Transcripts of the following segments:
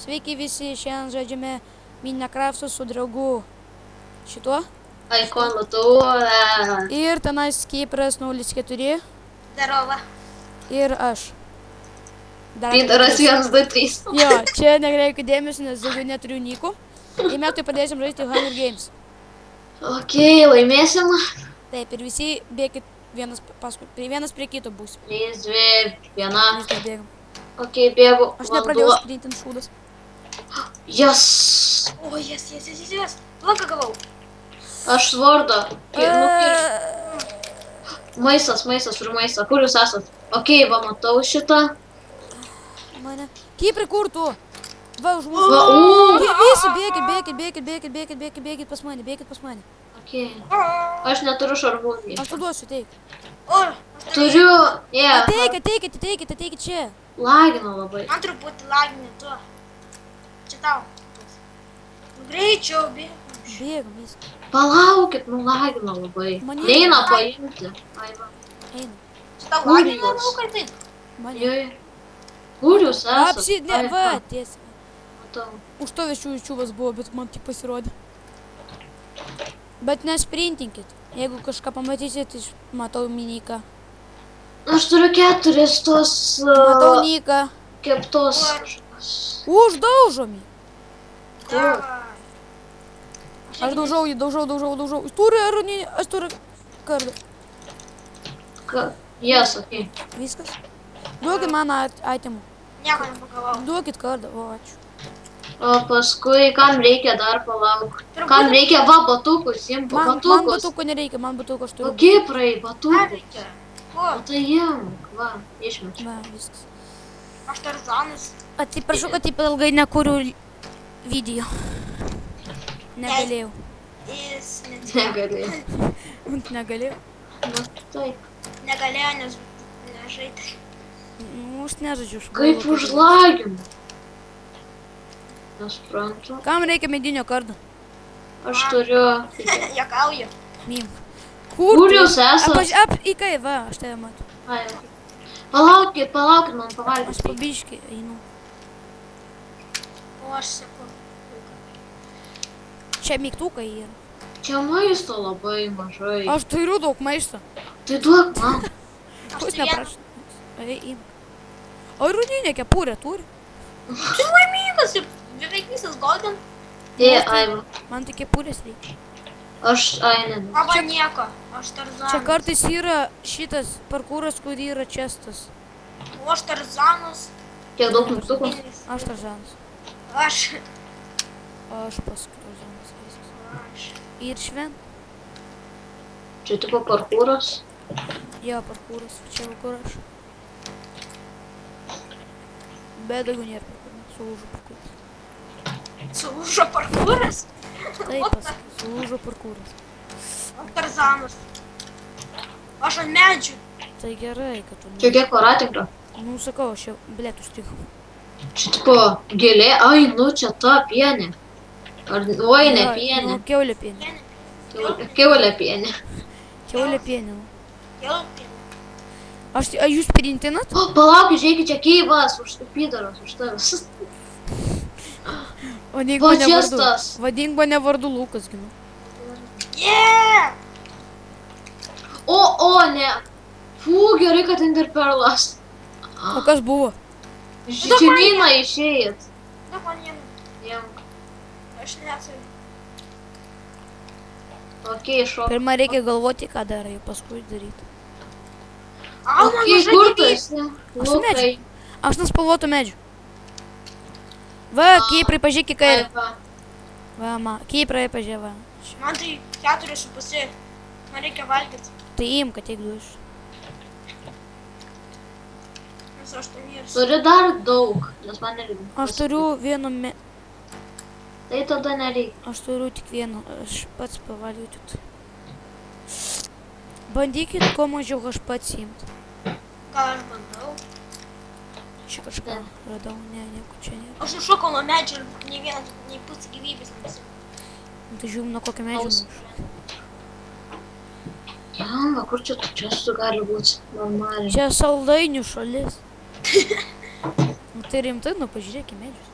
Sveiki visi, šiandien žaidžiame Minecraft'ą su draugu šituo. Aikonu tuo. Ir tenais Kipras 04. Darova. Ir aš. Pidaras 1, 2, 3. Jo, čia nereikia dėmesio, nes daugiau neturiu nikų. Ir mes tai padėsim žaisti Hunger Games. Ok, laimėsim. Taip, ir visi bėkit vienas prie kito bus. 3, 2, 1. Viskas bėgam. Ok, bėgu. Aš nepradėjau sprintinti šūdas. Jas. O, jas. Lanką gavau. Aš svardą. Maistas, turiu maistą. Kur jūs esat? Ok, va, matau šitą. Mane. Kiprai, kur tu? Va, už mūsų. Va, Visi bėkit pas mane. Ok. Aš neturiu šarvūnį. Aš tu duosiu, teik. O, Turiu. Yeah. Ateikit čia. Lagina labai. man truputį laginė tu. Čia tau. Greičiau bėgam. Bėgam, viskas. Palaukit, lagina labai. Man Neina paimti. Ai, va. Eina. Čia tau Kur laginė jūs? laukai taip. Mane. Joj. Kur jūs esat? Apsidė, Ai, va, va, tiesiai. matau. Už to čiūvas buvo, bet man tik pasirodė. Bet nesprintinkit. Jeigu kažką pamatysit, tai matau Niką. Aš turiu 4 tos Matau Niką. keptos. Uždaužomi. Kur? Aš daužau jį, daužau. Jis turi aruninį, aš turiu kardą. Jas, ok. Viskas. Duokit man itemų. Nieko nepagavau. Duokit kardą, o ačiū. O paskui, kam reikia dar palauk. Kam reikia, va, batukus, jiem Man batukus. batuko nereikia, man batuko aš O turiu. Kiprai, Ką batukus. reikia? O Ko? tai jiem, va, išmečiu. Va, viskas. Aš Tarzanas. Atsiprašau, kad taip ilgai nekuriu video. Negalėjau. Jis Negalėjau. Na, taip. negalėjo, nes nežaidė. Nu, aš nežaidžiu. aš Kaip galvoju, užlaginu? Nesprantu. Kam reikia medinio kardo? Aš turiu. Jokauju. Mim. Kur jūs esat? Į kai, va, aš tave matau. Ai, ok. Palaukit, man Aš pavalgyti. pabiškai einu. O aš sakau. Čia mygtukai yra. Čia maisto labai mažai. Aš turiu daug maisto. Tai duok man. Aš Kus tai vieną. neprašau. Imk. O runinė kepurė turi. Tu laimingas ir beveik visas golden. Ai, va. Man tai kepurės reikia. Ai, ne. Arba nieko. Aš Tarzanas. Čia kartais yra šitas parkūras, kur yra čestas. O aš Tarzanas. Kiek daug mygtukų? Aš Tarzanas. Aš. Aš paskui Tarzanas. Viskas. Aš. Ir švent. Čia tipo parkūras. Jo, parkūras. Čia va kur aš. Bet daugiau nėra parkūras. Sulūžo parkūras. Sulūžo parkūras. Taip, paskui. Sulūžo parkūras. Aš Tarzanas. Aš ant medžių. Tai gerai, kad tu... Čia kiek kvadratinklio? Nu, sakau, aš jau bilietų strigau. Čia tipo gėlė. Ai, nu čia ta pienė. Oi, ne Nu, pienė. kiaulė pienė. Kiaulė pienė. Kiaulė pienė. Jau. Aš jūs printinat? O, palauk, žiūrėkit, čia keivas. Pidaras už tavęs. Vadink Va, mane čia vardu. tas. Vadink mane vardu Lukas, ginu. Yeah! O, ne. Fū, gerai, kad interperlas. O kas buvo? Žemyną išėjat. Daug man jiem. Jiem. Aš neturiu. Ok, šok. Pirmą reikia galvoti, ką darai, paskui daryti. Au, man Ok, mažai kur tu gyvybės. esi? Aš su medžiu. Aš nuspalvotų medžių. Va, Kiprai, pažiūrėk, į kairę. Va, Kiprai, pažiūrėk, va. Man tai 4,5. Man reikia valgyti. Tai imk, kad tiek duoš. Nes 8. Turi dar daug, nes man nereikia. Aš turiu vieną Tai tada nereikia. Aš turiu tik vieną. Aš pats pavalgiau tik. Bandykit, kuo mažiau aš pats imti. Gal aš bandau. Čia kažką radau. Ne, nieko čia nėra. Aš nušokau nuo medžio ir nei pusė gyvybės nepasimė. Nu, tai žiūrim, nuo kokio medžio. Aus. Jamba, kur čia tų čestų gali būti normaliai? Čia saldainių šalis. Nu, tai rimtai, nu pažiūrėk į medžius.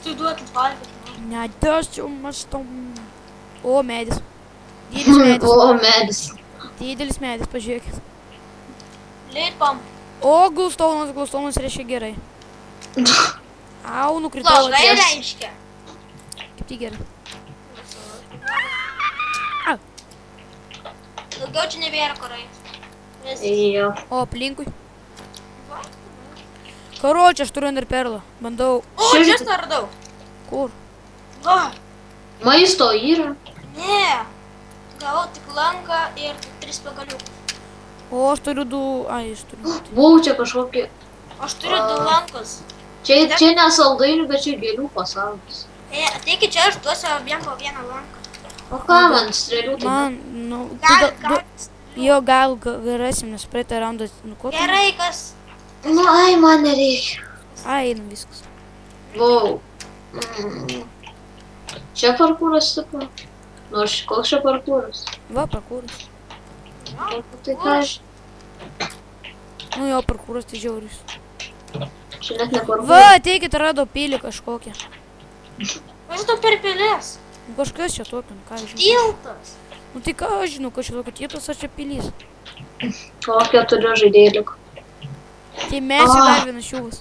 Tai duokit valgyti. Nedėsiu mastom. O, medis. Didelis medis. O, medis. Didelis medis, pažiūrėkit. Lipam. O, glustaunas reiškia gerai. Au, nukritau. Blogai ties- reiškia. Kaip tik gerai. Daugiau čia nebėra kurai. Viskas. Jo. O, aplinkui. Karočią, aš turiu enderperlą. Bandau. O, Širdį. čia neradau. Kur? Va. Maisto yra. Ne. Gavau tik lanką ir tik 3 pagaliukus. O, aš turiu du. Ai, aš turiu. Buvau čia kažkokie. Aš turiu 2 lankus. Čia ne saldainių, bet čia gėlių pasaulis. Ateikit čia, aš duosiu abiem po vieną lanką. O ką man strėlių tai? Man, nu. Gal. Jo, gal rasim, nes praeitą raundą. Nu, ko? tu- Gerai, kas. Nu, ai, man nereikia. Ai, einam viskas. Buvau. Čia parkūras tipo. Nors koks čia parkūras? Va, parkūras. Tai ką aš? Nu, jo, parkūras tai žiauris. Čia net ne parkūras. Va, ateikit, radau pilį kažkokią. Aš tu per pilis. Nu, kažkas čia tokio, nu, ką aš žinau. Tiltas. Nu, tai ką aš žinau, kad čia tokio tiltas, ar čia pilys. O, 4 žaidėjai liko. Tai mes jau dar vienas šiuvas.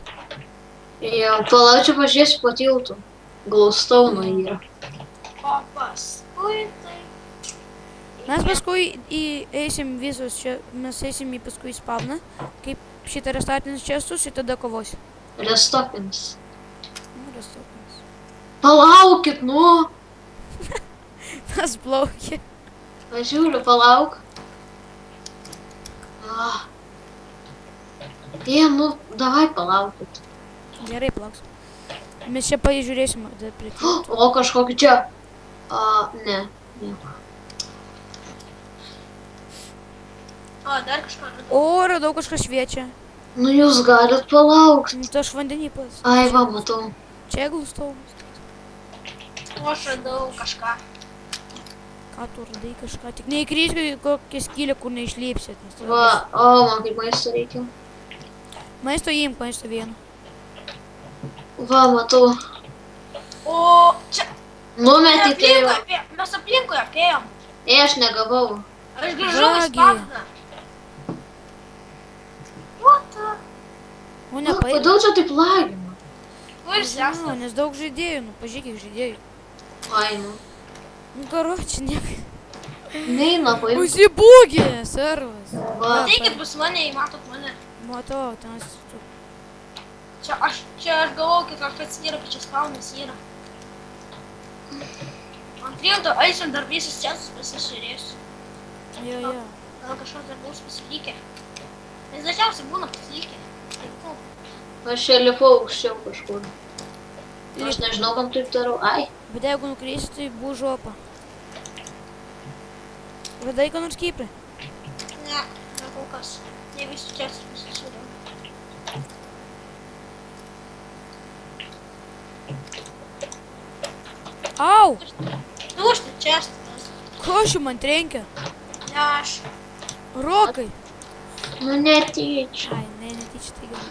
Jo, palauk, čia pažiūrėsiu po tiltų. Glaustauno yra. O paskui tai. Mes paskui eisim visos čia, mes eisim į paskui į spavną, kaip šitą restartins čestus ir tada kovosim. Restopinis. Nu, restartins. Palaukit, nu. Tas plaukė. Aš žiūriu, palauk. Nu, davai palaukit. Gerai, plauksim. Mes čia pažiūrėsim, tada prie tilto. O, kažkokį čia. Ne. O, dar kažką radau. O, radau kažką šviečia. Nu, jūs galit palaukti. Nu, tai aš vandenį pas. Ai, va, matau. Čia glustaunas. O, aš radau kažką. Ką tu radai kažką? Tik neįkrysk kokią skylę, kur neišlipsit. Nes tada Va, bus- o, man kaip maisto reikia. Maisto imk, maisto vieną. Va, matau. O, čia. Numetį tėvą. Mes aplinkui apėjom. Ei, aš negavau. Aš grįžau į Vagi. spavną. What the? O, Nu, nepaėmė. kodėl čia taip lagina? Kur jūs Žinau, esate? nes daug žaidėjų, nu, pažiūrėk žaidėjų. Ai, nu. Nu, karoči, nieko. Neina, paimti. Užsibūgė, servas. Va, Ateikit pas mane, jei matot mane. Matau, ten Čia aš galvoju, kad kažkas yra, kad čia spaunas yra. Ant rimto eisim dar visus census pasižiūrėsiu. Jo, jo. Gal kažkas dar bus pasilikę. Nes dažniausiai būna pasilikę. aš čia lipau aukščiau kažkur. Aš nežinau, kam taip darau. Ai. Bet jeigu nukreisi, tai bus žopa. Radai ką nors Kiprą? Ne, ne kol kas. Ne visus census pasižiūrėjau. Au! Dušti čestas. Ko šių man trenkia? Ne aš. Rokai! Nu, netyčia. Ai, ne, netyčia tai gal.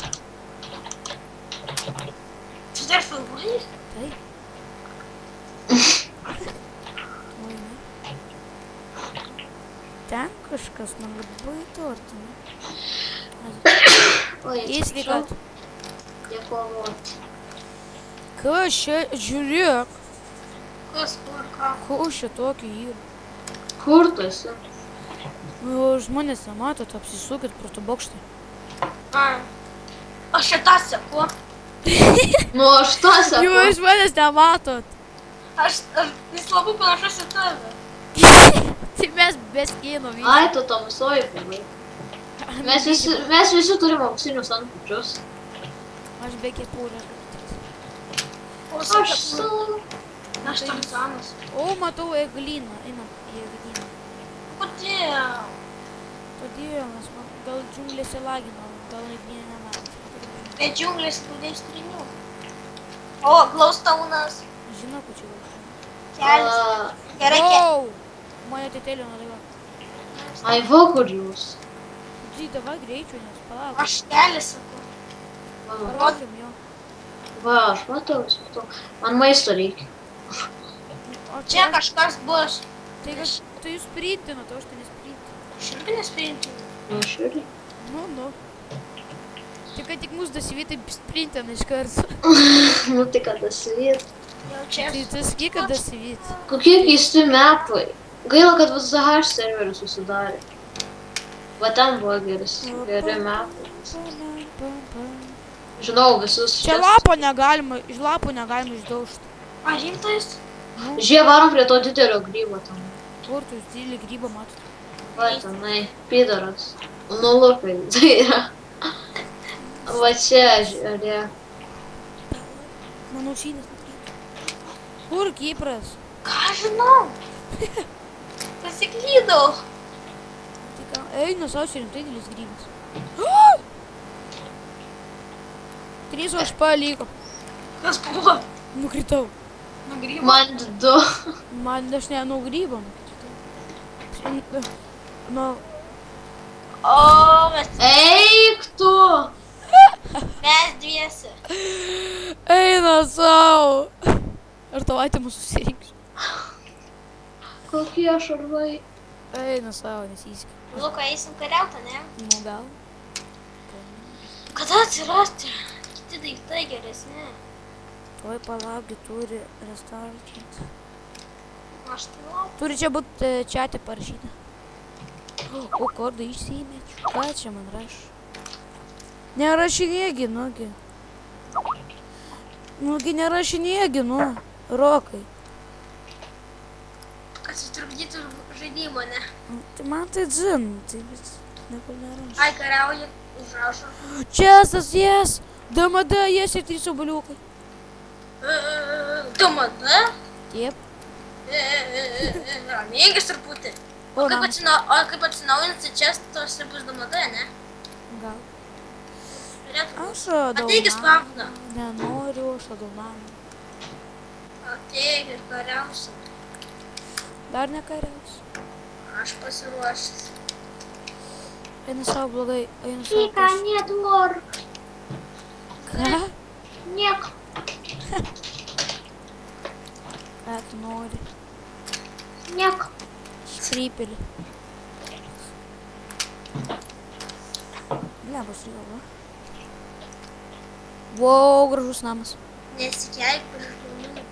Čia dar filmuoji? Taip. Oi, ne. Ten kažkas man labai tortina. Oi, Į sveikatą. Dėkovoti. Kas čia, žiūrėk, Kas, kur, ką? ko čia tokio yra. Kur tu esi? Nu, žmonės nematot, apsisukit pro tų bokštą. Ai. Aš čia tą seku. Nu, aš tą sakau. Jūs manęs nematot. Jis labai panašus į tave. Tai mes be skino visi. Ai, tu tamsoji buvai. Mes visi turim auksinius antpučius. Aš be kepurės. O, Aš savo. Aš Tarzanas. O, matau eglyną. Einam į eglyną. Kodėl? Kodėl? Nes man gal džiunglėse lagino, gal eglyną nematom. Tai džiunglės grūdės trinių. O, glaustaunas. Žinau, kad čia gal. Kelias. Gerai, Wow! Mane tėtelio nudaiva. Ai, va, kur jūs. Tai davai greičiau, nes palauk. Aš kelias sakau. Va, Parodžiam jo. Va, aš matau. Man maisto reikia. O Čia kažkas bus. Tai jūs sprintinat, o aš tai nesprintinu. Aš irgi nesprintinu. Nu, aš irgi. Nu. Tai kad tik mūsų dasivytai sprintina iš karto. Nu, tai kada svyt. Jau čia. Tai tu sakai, kad dasivyt. Kokie keisti mepai. Gaila, kad VSH serveris susidarė. Va ten buvo geri mepai. Žinau visus. Čia lapo negalima, iš lapo negalima išdaužti. A, rimtais? Žiūrėk, varom prie to didelio grybo tam. Kur tu didelį grybą matot? Va, tenai, pidaras. Nu, lukai, tai yra. Va čia, žiūrėk. Mano ausinės nukrito. Kur Kipras? Ką žinau? Pasiklydau. Tai ką? Eina savo rimtai didelis grybas. 3 HP liko. Kas buvo? Nukritau. Nugrybo. Man 2. Man aš ne nuo grybo nukritau. Nu, O, mes Eik tu! dviesi. eina savo. Ar tau atimus susirinks? Kokie šarvai. Eina savo, nesiskia. Luka, eisim kariauti, ne? Nu gal. Kada atsirasti? Kiti daiktai geresni. Oi, palaukti, turi restartinti. Aš tai laukiu. Turi čia būti čiate parašyta. O, kordą išsimečiu. Ką čia man rašo? Nerašinėgi, nugi. Nugi nerašinėgi, nu. Rokai. Kad sutrukdytų žaidimą, ne? Tai man tai dzin, tai vis nieko nerašo. Ai, kariauja, užrašo. Česas, jes. DMD, jes ir 3 obuoliukai. Tu matai? Taip. Ramėgis truputį. O, O kaip atsinaujinsi čia, tos ir bus DMD, ne? Gal. Turėtų būt. Aš radau Ateik į namą. spavną. Nenoriu, aš radau namą. Ateik ir kariausi. Dar nekariaus. Aš pasiruošęs. Eina savo blogai, eina savo Ika, nedvor. Ką? Niek. Ką tu nori? Niek. Strypelį. Blebas jau, va. Wow, gražus namas. Nesikeik už žmonių.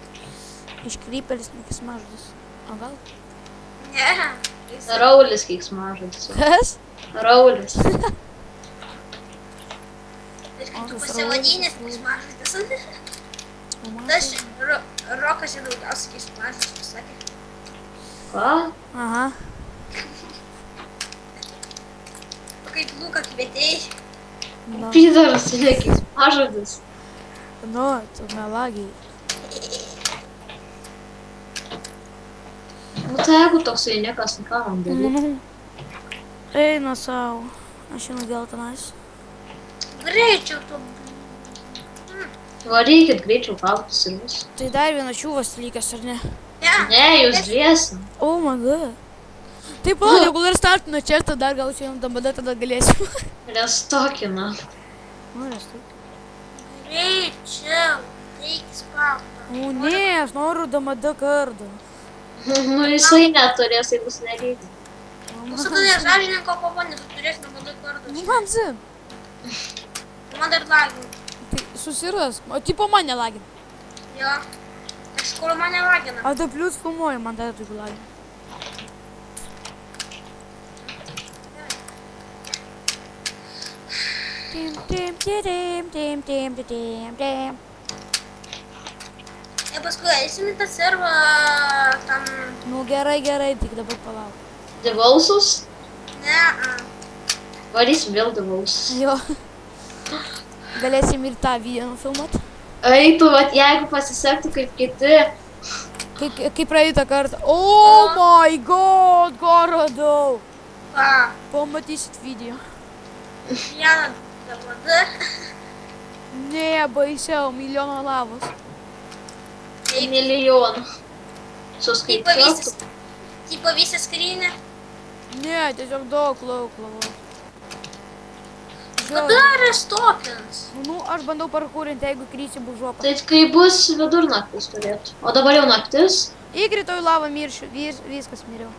Iškrypelis, nekis mažas. O gal? Ne. Jis Raulis keiksmažas. Kas? Raulis. ir kai tu tas pasivadinęs, raulis, jis mažas. O man Tas tai- Rokas jau daugiausiai jis mažas pasakė. Ką? Aha. O kaip Luka kvietėjai. Nu, Pidaras, ne keiksmažas. nu, tu melagiai. Nu tai jeigu toksai niekas ką man daryti. Nu. Eina savo. Aš einu geltonais. Greičiau tu. Varykit greičiau kautis ir vis. Tai dar vienas čiūvas likęs, ar ne? Ne. Ne, jūs dviesi. Oh my god. Taip, palauk, jeigu dar startinu čia, tada dar gausiu jam DMD, tada galėsiu. Restokina. Nu, restuk. Greičiau. Eik spavną. O ne, aš noriu DMD kardą. Nu jisai neturės, jeigu bus nereikia. Mūsų tada žažininko kova, nes tu turėsi nebandai kartu. Nu, man zin. Man dar lagin. Tai susiras. O tipo man nelagin. Jo. Kažkur mane lagina. A tai plius filmuoju, man tada taip lagin. Tim, tim, tim, tim, tim, tim, tim. Ir paskui eisim į tą servą tam. Nu gerai, gerai, tik dabar palauk. Devalsus? Ne. Varysim vėl devalsus. Jo. Galėsim ir tą video nufilmuot. Eitų, vat, jeigu pasisektų kaip kiti. Kaip praeitą kartą. Oh my god, ką radau. Ką? Pamatysit video. Vieną DVD. Ne, baisiau, milijono lavos. Milijonų. Tipo Suskaičiuotų. visą skrynę. Ne, tiesiog daug lauk. Kada restopins? Nu, aš bandau parkūrinti, jeigu krysi bužuopą. Tai kai bus vidurnaktis turėtų. O dabar jau naktis. Įkritau į lavą, miršiu, viskas miriau.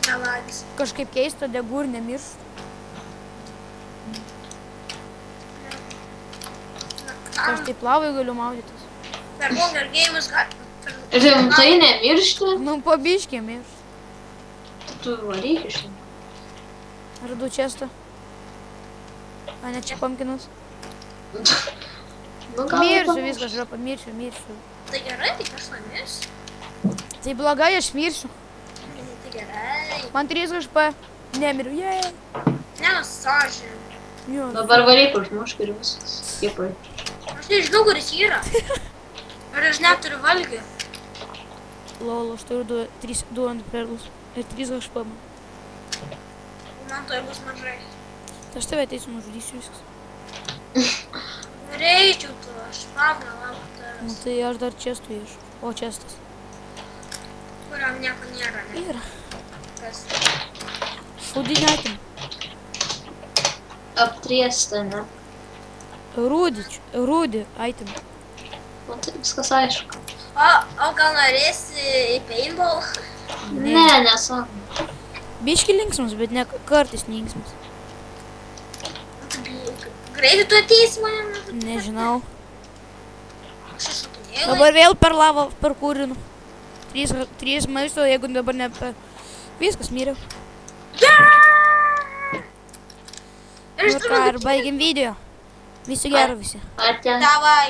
Melagis. Kažkaip keista, degu ir nemirštu. Aš taip lavai galiu maudytis. Per Hunger Games Rimtai nemiršti. Nu, pabiškė mirštu. Tu varyk iš ten. Radu čestą. A, ne čia pumpkinas. Nu, gal Mirsiu, nepamiršti. viskas yra, mirsiu. Tai gerai, tai aš laimėsiu. Tai blogai, aš mirsiu. Tai gerai. Man 3 HP. Nemiriu, jei. Nesąžinė. Jo. Dabar varyk užmušk ir viskas. Skipai. Aš nežinau, kuris yra. Ar aš neturiu valgių? Lol, aš turiu 2 ant perlus. Ir 3 HP man. Man to bus mažai. Tai aš tave ateisiu, nužudysiu viskas. Reičiau tu, aš pavną laukiu Nu, tavęs. tai aš dar čestų iešau. O, čestas. Kuriam nieko nėra, ne? Yra. Kas? Šudinį atim. Aptriesta, ne? Rūdį atim. Nu, tai viskas aišku. O gal norėsi į paintball? Ne, nesąmonė. Biški linksmas, bet ne kartais linksmas. Greitai tu ateisi mane? Nežinau. Aš iššokinėjau. Dabar vėl per lavą parkūrinu. 3 maisto, jeigu dabar ne per... Viskas, miriau. Ir Nu ką, ir baigim video. Viso gero visi. Ate. Davai.